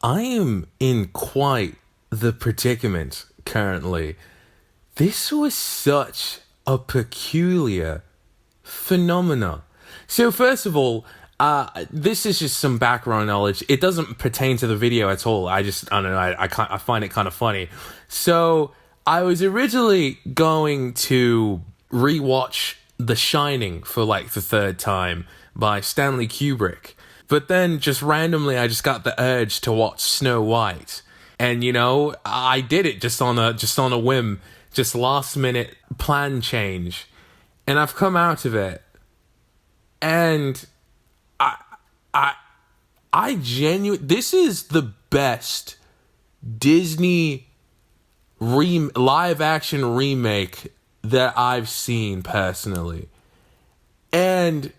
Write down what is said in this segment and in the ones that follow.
I am in quite the predicament currently. This was such a peculiar phenomena. So first of all, this is just some background knowledge. It doesn't pertain to the video at all. I don't know. I find it kind of funny. So I was originally going to rewatch The Shining for like the third time by Stanley Kubrick. But then just randomly, I just got the urge to watch Snow White. And, I did it just on a whim, just last minute plan change. And I've come out of it. And I genuinely, this is the best Disney live action remake that I've seen personally. And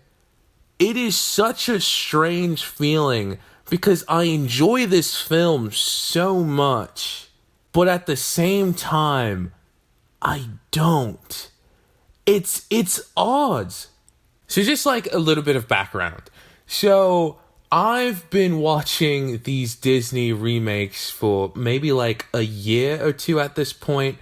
it is such a strange feeling because I enjoy this film so much, but at the same time, I don't. It's odd. So just like a little bit of background. So I've been watching these Disney remakes for maybe like a year or two at this point.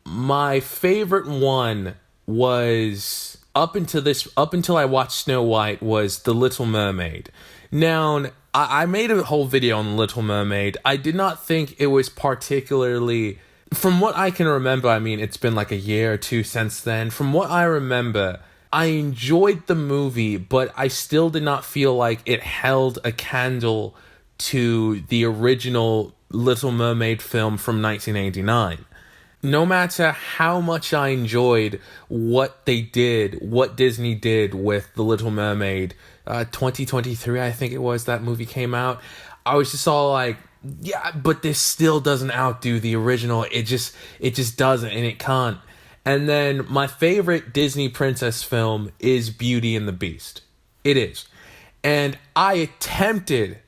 My favorite one was up until I watched Snow White was The Little Mermaid. Now, I made a whole video on The Little Mermaid. I did not think it was particularly, from what I can remember, I mean, it's been like a year or two since then. From what I remember, I enjoyed the movie, but I still did not feel like it held a candle to the original Little Mermaid film from 1989. No matter how much I enjoyed what Disney did with The Little Mermaid, 2023, I think it was, that movie came out, I was just all like, yeah, but this still doesn't outdo the original. It just doesn't, and it can't. And then my favorite Disney princess film is Beauty and the Beast. It is. And I attempted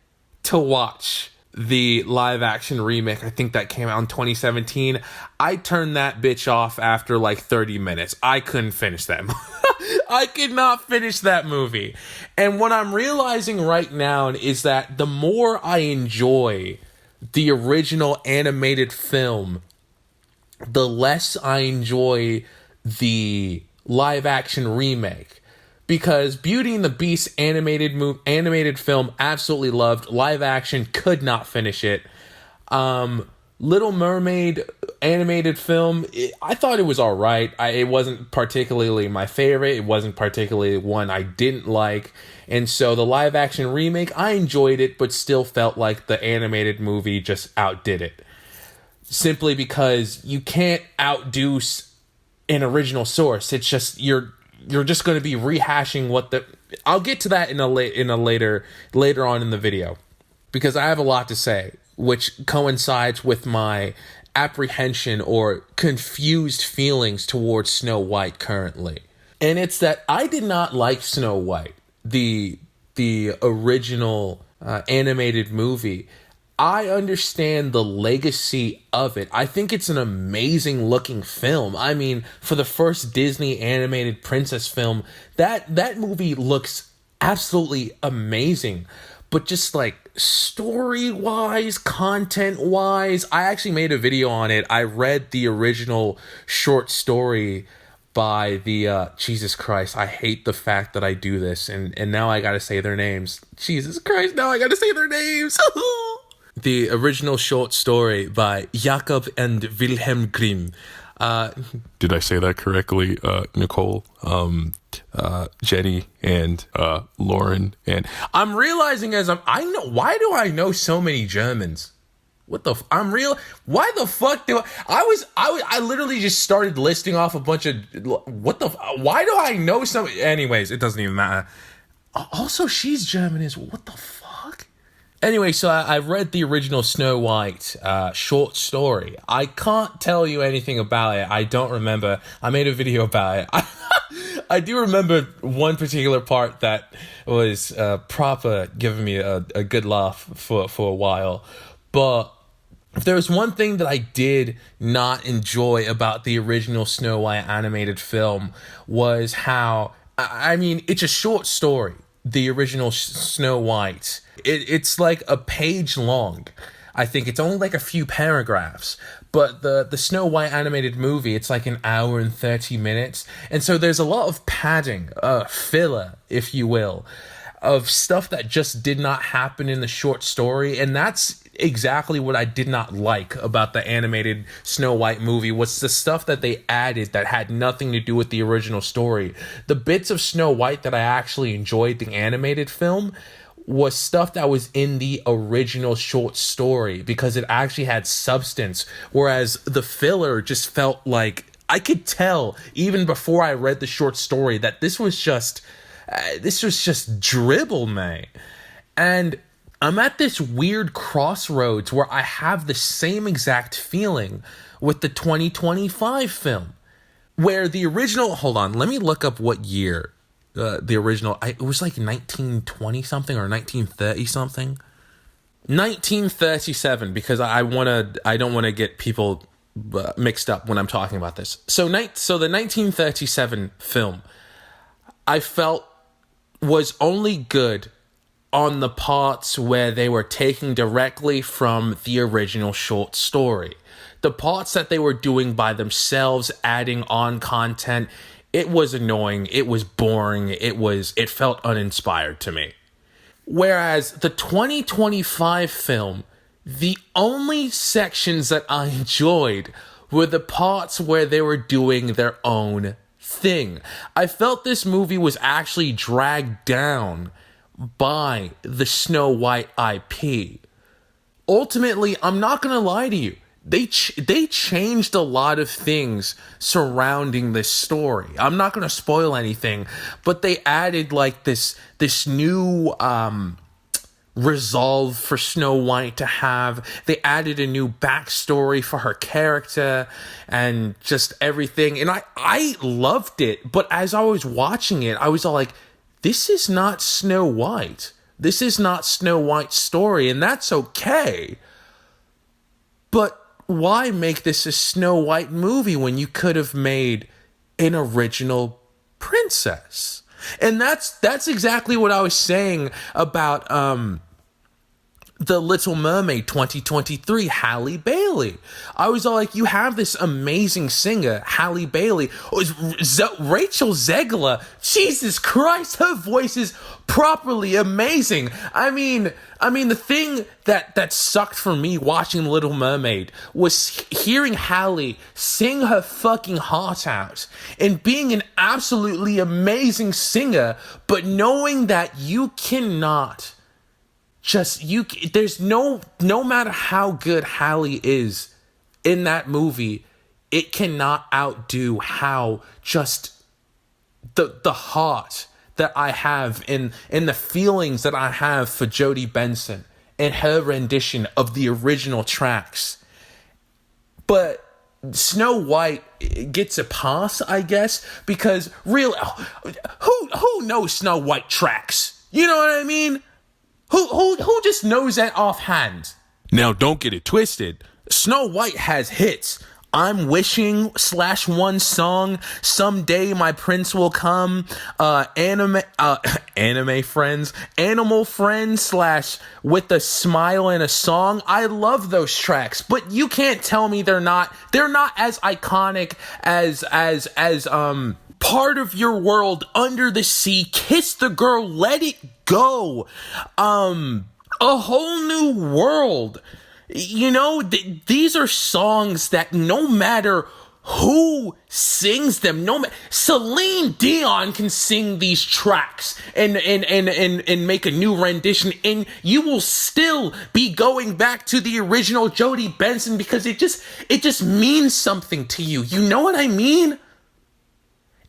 to watch the live action remake. I think that came out in 2017. I turned that bitch off after like 30 minutes. I couldn't finish that movie. I could not finish that movie. And what I'm realizing right now is that the more I enjoy the original animated film, the less I enjoy the live action remake. Because Beauty and the Beast animated film, absolutely loved. Live action, could not finish it. Little Mermaid animated film, I thought it was all right. It wasn't particularly my favorite. It wasn't particularly one I didn't like. And so the live action remake, I enjoyed it, but still felt like the animated movie just outdid it. Simply because you can't outdo an original source. It's just you're just going to be rehashing I'll get to that later on in the video, because I have a lot to say which coincides with my apprehension or confused feelings towards Snow White currently. And it's that I did not like Snow White, the original animated movie. I understand the legacy of it. I think it's an amazing looking film. I mean, for the first Disney animated princess film, that movie looks absolutely amazing. But just like story-wise, content-wise, I actually made a video on it. I read the original short story by the Jesus Christ, I hate the fact that I do this, and now I gotta say their names. Jesus Christ, now I gotta say their names. The original short story by Jakob and Wilhelm Grimm. Did I say that correctly, Nicole? Jenny and Lauren, and I'm realizing why do I know so many Germans? Why the fuck I literally just started listing off a bunch of why do I know so? Anyways, it doesn't even matter. Also, she's German as what the fuck? Anyway, so I've read the original Snow White short story. I can't tell you anything about it. I don't remember. I made a video about it. I do remember one particular part that was proper giving me a good laugh for a while. But if there was one thing that I did not enjoy about the original Snow White animated film was how, I mean, it's a short story. the original Snow White. It's like a page long. I think it's only like a few paragraphs. But the Snow White animated movie, it's like an hour and 30 minutes. And so there's a lot of padding, filler, if you will, of stuff that just did not happen in the short story. And that's exactly what I did not like about the animated Snow White movie, was the stuff that they added that had nothing to do with the original story. The bits of Snow White that I actually enjoyed, the animated film, was stuff that was in the original short story because it actually had substance, whereas the filler just felt like, I could tell even before I read the short story that this was just dribble, man. And I'm at this weird crossroads where I have the same exact feeling with the 2025 film, where the original, hold on, let me look up what year the original, it was like 1920 something or 1930 something. 1937, because I don't want to get people mixed up when I'm talking about this. So the 1937 film, I felt was only good on the parts where they were taking directly from the original short story. The parts that they were doing by themselves, adding on content, it was annoying, it was boring, it felt uninspired to me. Whereas the 2025 film, the only sections that I enjoyed were the parts where they were doing their own thing. I felt this movie was actually dragged down by the Snow White IP. Ultimately, I'm not gonna lie to you, they changed a lot of things surrounding this story. I'm not going to spoil anything, but they added like this new resolve for Snow White to have. They added a new backstory for her character and just everything. And I loved it, but as I was watching it, I was all like, this is not Snow White. This is not Snow White's story, and that's okay. But why make this a Snow White movie when you could have made an original princess? And that's exactly what I was saying about The Little Mermaid 2023, Halle Bailey. I was all like, you have this amazing singer, Halle Bailey. Rachel Zegler, Jesus Christ, her voice is properly amazing. I mean, the thing that sucked for me watching The Little Mermaid was hearing Halle sing her fucking heart out and being an absolutely amazing singer, but knowing that you cannot there's no matter how good Halle is in that movie, it cannot outdo how just the heart that I have in the feelings that I have for Jodie Benson and her rendition of the original tracks. But Snow White gets a pass, I guess, because really, who knows Snow White tracks? You know what I mean? Who just knows that offhand? Now, don't get it twisted. Snow White has hits. I'm Wishing / One Song, Someday My Prince Will Come, Animal Friends / With a Smile and a Song. I love those tracks, but you can't tell me they're not as iconic as Part of Your World, Under the Sea, Kiss the Girl, Let It Go, A Whole New World. You know, these are songs that no matter who sings them, Celine Dion can sing these tracks and make a new rendition, and you will still be going back to the original Jodie Benson because it just means something to you. You know what I mean?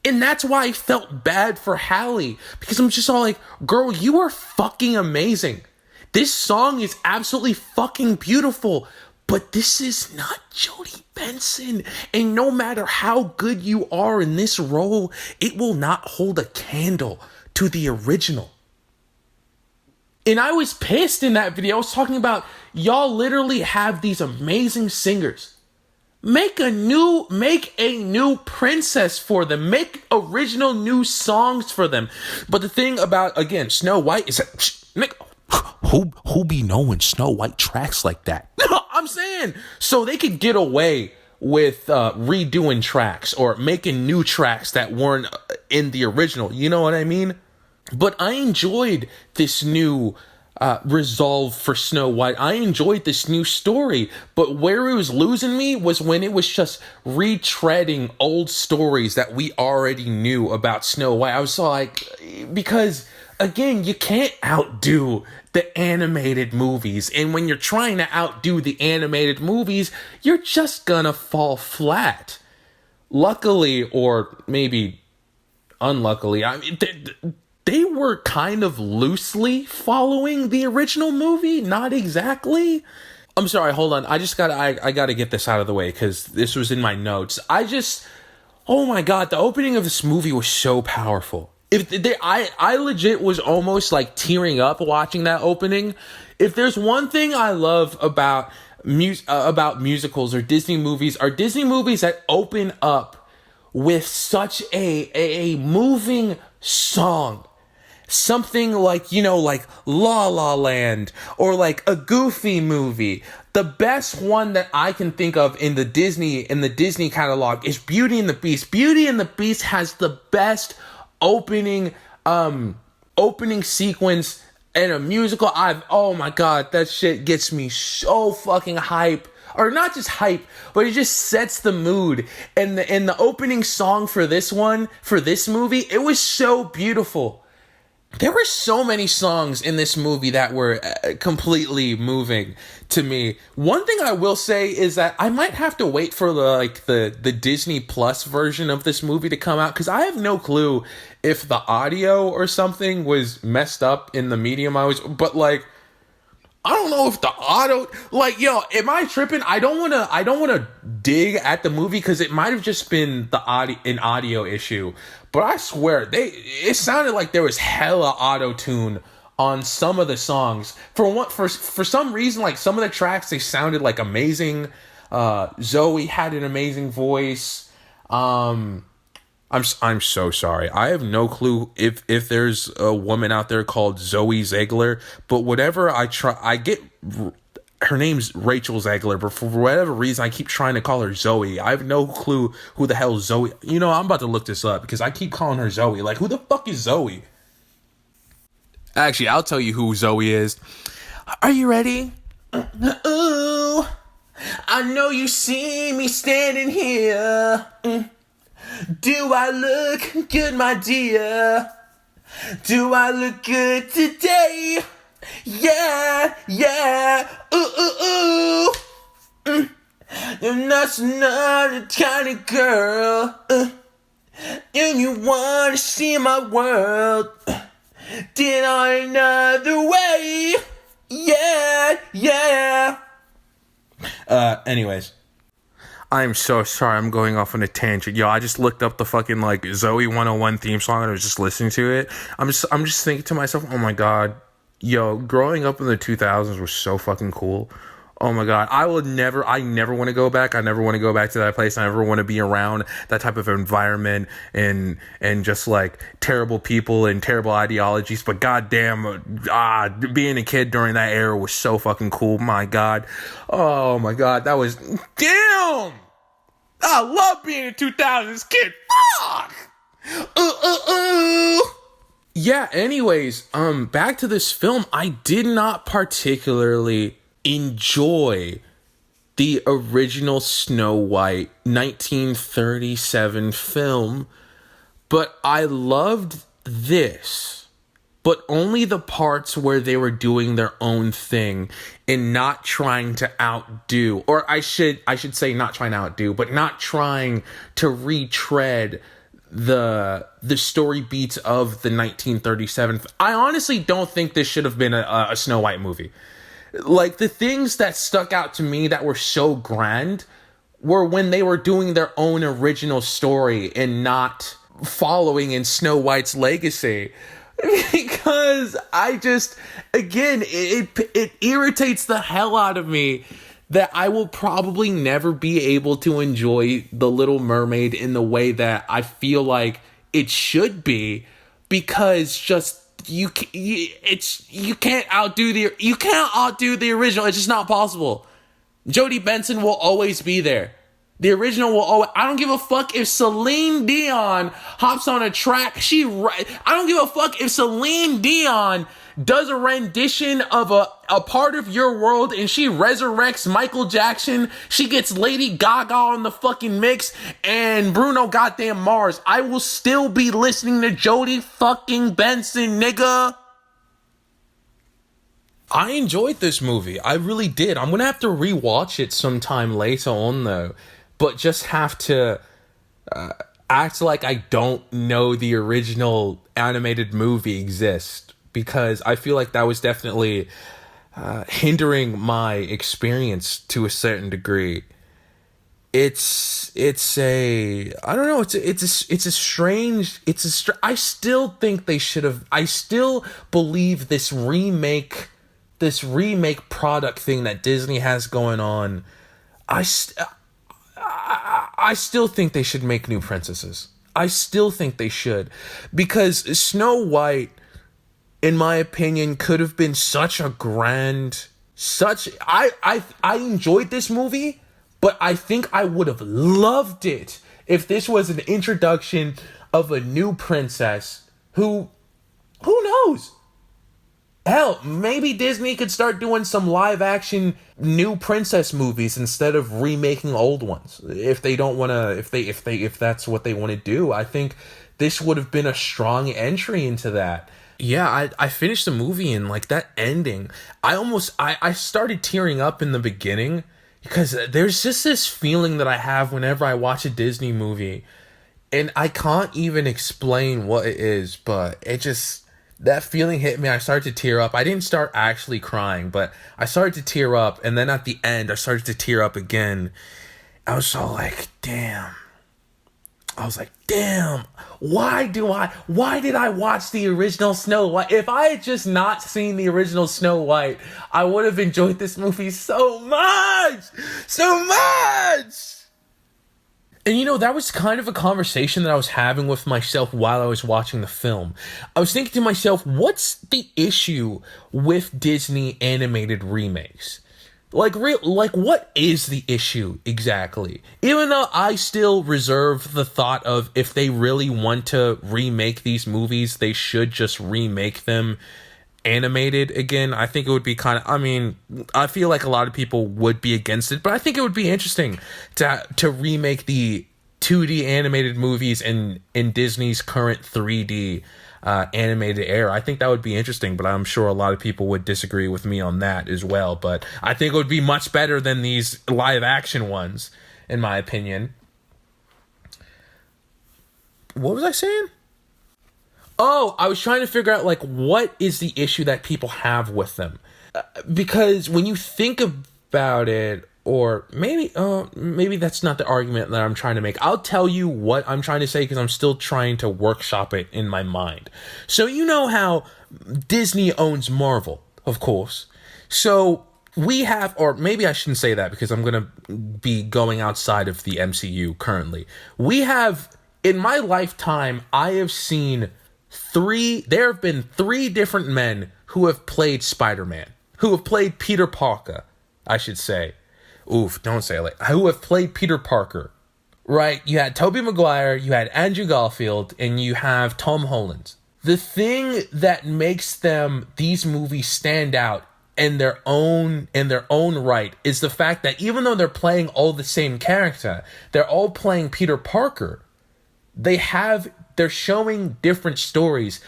And that's why I felt bad for Halle, because I'm just all like, girl, you are fucking amazing. This song is absolutely fucking beautiful, but this is not Jodie Benson. And no matter how good you are in this role, it will not hold a candle to the original. And I was pissed in that video. I was talking about, y'all literally have these amazing singers, Make a new princess for them. Make original new songs for them. But the thing about, again, Snow White is that who be knowing Snow White tracks like that? I'm saying, so they could get away with redoing tracks or making new tracks that weren't in the original. You know what I mean? But I enjoyed this new resolve for Snow White. I enjoyed this new story, but where it was losing me was when it was just retreading old stories that we already knew about Snow White. I was like, because again, you can't outdo the animated movies, and when you're trying to outdo the animated movies, you're just gonna fall flat. Luckily, or maybe unluckily, I mean, they were kind of loosely following the original movie, not exactly. I'm sorry, hold on. I gotta get this out of the way because this was in my notes. Oh my god, the opening of this movie was so powerful. I legit was almost like tearing up watching that opening. If there's one thing I love about musicals or Disney movies, are Disney movies that open up with such a moving song. Something like, like La La Land or like a Goofy movie. The best one that I can think of in the Disney catalog is Beauty and the Beast. Beauty and the Beast has the best opening sequence in a musical. Oh my god, that shit gets me so fucking hype. Or not just hype, but it just sets the mood. And the opening song for this movie, it was so beautiful. There were so many songs in this movie that were completely moving to me. One thing I will say is that I might have to wait for the Disney Plus version of this movie to come out, because I have no clue if the audio or something was messed up in the medium but I don't know if the auto, am I tripping? I don't want to dig at the movie because it might have just been an audio issue. But I swear, it sounded like there was hella auto-tune on some of the songs. For some reason, like some of the tracks, they sounded like amazing. Zoe had an amazing voice. I'm so sorry. I have no clue if there's a woman out there called Zoe Zegler, but whatever I get her name's Rachel Zegler, but for whatever reason I keep trying to call her Zoe. I have no clue who the hell Zoe. I'm about to look this up because I keep calling her Zoe. Like, who the fuck is Zoe? Actually, I'll tell you who Zoe is. Are you ready? Ooh, I know you see me standing here. Do I look good, my dear? Do I look good today? Yeah. Ooh. You're not another kind of girl. And you wanna see my world. Did I another way? Yeah. Anyways. I'm so sorry, I'm going off on a tangent. Yo, I just looked up the fucking Zoe 101 theme song and I was just listening to it. I'm just thinking to myself, oh my god, yo, growing up in the 2000s was so fucking cool. Oh my god, I never want to go back. I never want to go back to that place. I never want to be around that type of environment and just terrible people and terrible ideologies. But goddamn, being a kid during that era was so fucking cool. My god. Oh my god, that was damn. I love being a 2000s kid. Fuck. Yeah, anyways, back to this film. I did not particularly enjoy the original Snow White 1937 film, but I loved this, but only the parts where they were doing their own thing and not trying to outdo, or I should say not trying to outdo, but not trying to retread the story beats of the 1937. I honestly don't think this should have been a Snow White movie. The things that stuck out to me that were so grand were when they were doing their own original story and not following in Snow White's legacy. Because again, it irritates the hell out of me that I will probably never be able to enjoy The Little Mermaid in the way that I feel like it should be, because just you can't outdo the original. It's just not possible. Jodie Benson will always be there. The original will always. I don't give a fuck if Celine Dion hops on a track. I don't give a fuck if Celine Dion does a rendition of a part of your world and she resurrects Michael Jackson. She gets Lady Gaga on the fucking mix and Bruno goddamn Mars. I will still be listening to Jodie fucking Benson, nigga. I enjoyed this movie. I really did. I'm gonna have to rewatch it sometime later on though, but just have to act like I don't know the original animated movie exists, because I feel like that was definitely hindering my experience to a certain degree. I don't know, I still think they should have, I still believe this remake product thing that Disney has going on, I still think they should make new princesses. I still think they should, because Snow White, in my opinion, could have been I enjoyed this movie, but I think I would have loved it if this was an introduction of a new princess who knows? Hell, maybe Disney could start doing some live action new princess movies instead of remaking old ones. If they don't want to, if that's what they want to do, I think this would have been a strong entry into that. Yeah, I finished the movie and like that ending, I started tearing up in the beginning, because there's just this feeling that I have whenever I watch a Disney movie, and I can't even explain what it is, but that feeling hit me. I started to tear up. I didn't start actually crying, but I started to tear up, and then at the end I started to tear up again. I was so like, damn. Why did I watch the original Snow White? If I had just not seen the original Snow White, I would have enjoyed this movie so much! So much! And that was kind of a conversation that I was having with myself while I was watching the film. I was thinking to myself, what's the issue with Disney animated remakes? Like, what is the issue exactly? Even though I still reserve the thought of, if they really want to remake these movies, they should just remake them animated again. I think it would be I feel like a lot of people would be against it, but I think it would be interesting to remake the 2D animated movies in Disney's current 3D animated era. I think that would be interesting, but I'm sure a lot of people would disagree with me on that as well. But I think it would be much better than these live action ones, in my opinion. What was I saying? Oh, I was trying to figure out what is the issue that people have with them, because when you think about it, or maybe that's not the argument that I'm trying to make. I'll tell you what I'm trying to say, because I'm still trying to workshop it in my mind. So you know how Disney owns Marvel, of course. So we have, or maybe I shouldn't say that, because I'm going to be going outside of the MCU currently. We have, in my lifetime, I have seen there have been 3 different men who have played Spider-Man, who have played Peter Parker, I should say. Oof, don't say it like, who have played Peter Parker, right? You had Tobey Maguire, you had Andrew Garfield, and you have Tom Holland. The thing that makes these movies stand out in their own right is the fact that even though they're playing all the same character, they're all playing Peter Parker. They're showing different stories.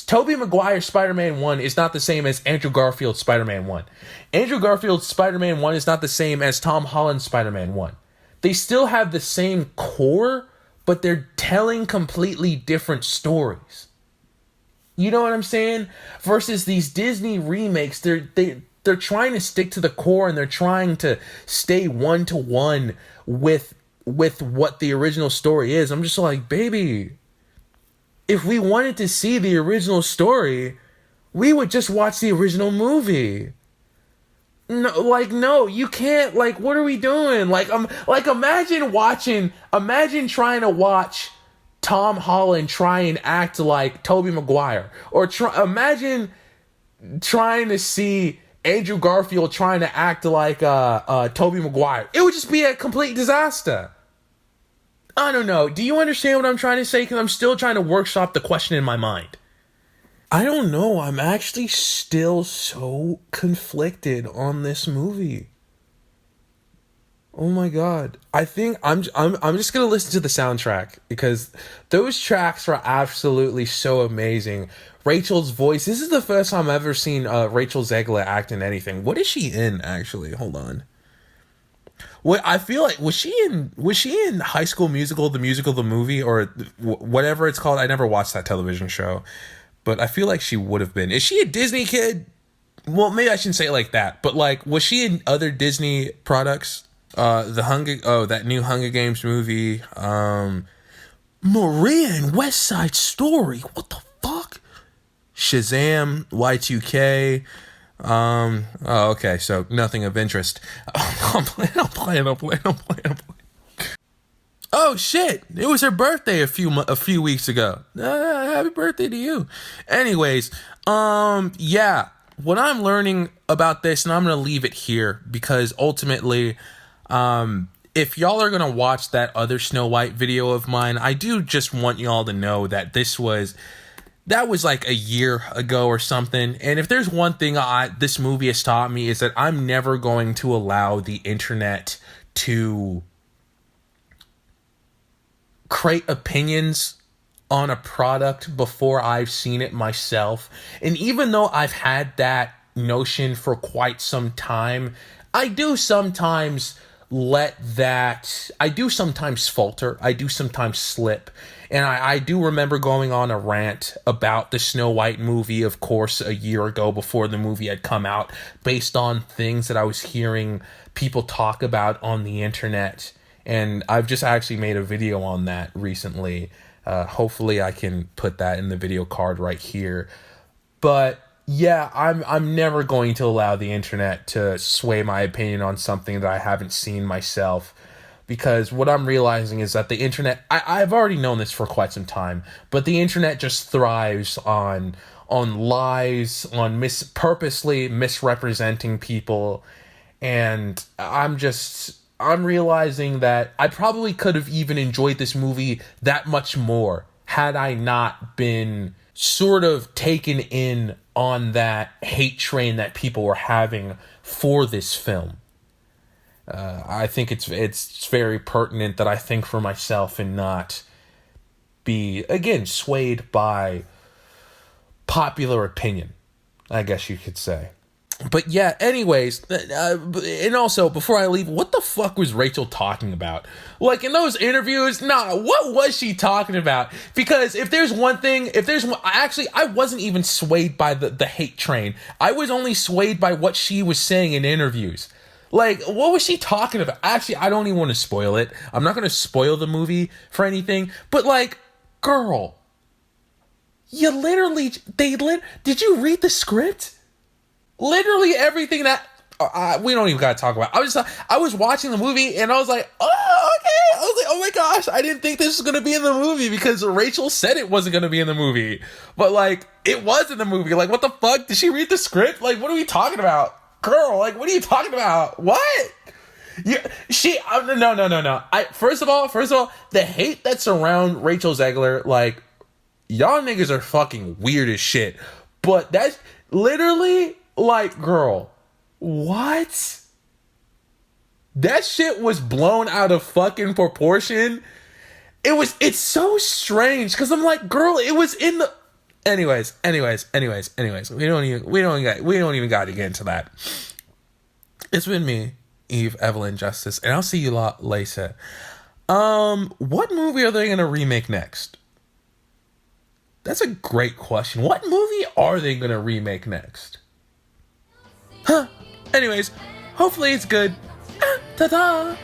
Tobey Maguire's Spider-Man 1 is not the same as Andrew Garfield's Spider-Man 1. Andrew Garfield's Spider-Man 1 is not the same as Tom Holland's Spider-Man 1. They still have the same core, but they're telling completely different stories. You know what I'm saying? Versus these Disney remakes, they're trying to stick to the core, and they're trying to stay one-to-one with what the original story is. I'm just like, baby, if we wanted to see the original story, we would just watch the original movie. No, like, no, you can't. Like, what are we doing? Like, imagine trying to watch Tom Holland try and act like Tobey Maguire, or imagine trying to see Andrew Garfield trying to act like Tobey Maguire. It would just be a complete disaster. I don't know. Do you understand what I'm trying to say? Because I'm still trying to workshop the question in my mind. I don't know. I'm actually still so conflicted on this movie. Oh my god. I think I'm just going to listen to the soundtrack because those tracks are absolutely so amazing. Rachel's voice. This is the first time I've ever seen Rachel Zegler act in anything. What is she in actually? Hold on. What I feel like was she in High School Musical, the movie, or whatever it's called? I never watched that television show, but I feel like she would have been. Is she a Disney kid? Well, maybe I shouldn't say it like that, but like, was she in other Disney products? That new Hunger Games movie, Maria and West Side Story. What the fuck? Shazam, Y2K. Okay, so nothing of interest. I'm playing. Oh shit! It was her birthday a few weeks ago. Happy birthday to you. Anyways, yeah. What I'm learning about this, and I'm gonna leave it here because ultimately, if y'all are gonna watch that other Snow White video of mine, I do just want y'all to know that that was like a year ago or something. And if there's one thing this movie has taught me, is that I'm never going to allow the internet to create opinions on a product before I've seen it myself. And even though I've had that notion for quite some time, I do sometimes falter. I do sometimes slip. And I do remember going on a rant about the Snow White movie, of course, a year ago before the movie had come out, based on things that I was hearing people talk about on the internet. And I've just actually made a video on that recently. Hopefully I can put that in the video card right here. But yeah, I'm never going to allow the internet to sway my opinion on something that I haven't seen myself. Because what I'm realizing is that the internet, I've already known this for quite some time, but the internet just thrives on lies, on purposely misrepresenting people. And I'm realizing that I probably could have even enjoyed this movie that much more had I not been sort of taken in on that hate train that people were having for this film. I think it's very pertinent that I think for myself and not be, again, swayed by popular opinion, I guess you could say. But yeah, anyways, and also, before I leave, what the fuck was Rachel talking about? Like, in those interviews, what was she talking about? Because actually, I wasn't even swayed by the hate train. I was only swayed by what she was saying in interviews. Like, what was she talking about? Actually, I don't even want to spoil it. I'm not going to spoil the movie for anything. But, like, girl, did you read the script? Literally everything that... we don't even got to talk about. I was watching the movie, and I was like, oh, okay. I was like, oh my gosh, I didn't think this was going to be in the movie because Rachel said it wasn't going to be in the movie. But, like, it was in the movie. Like, what the fuck? Did she read the script? Like, what are we talking about? Girl, like, what are you talking about? What? No. First of all, the hate that's around Rachel Zegler, like, y'all niggas are fucking weird as shit. But that's literally, like, girl, what? That shit was blown out of fucking proportion. It's so strange, because I'm like, girl, it was in the... Anyways, we don't even got to get into that. It's been me, Eve, Evelyn, Justice, and I'll see you lot later. What movie are they going to remake next? That's a great question. What movie are they going to remake next? Anyways, hopefully it's good. Ta-da!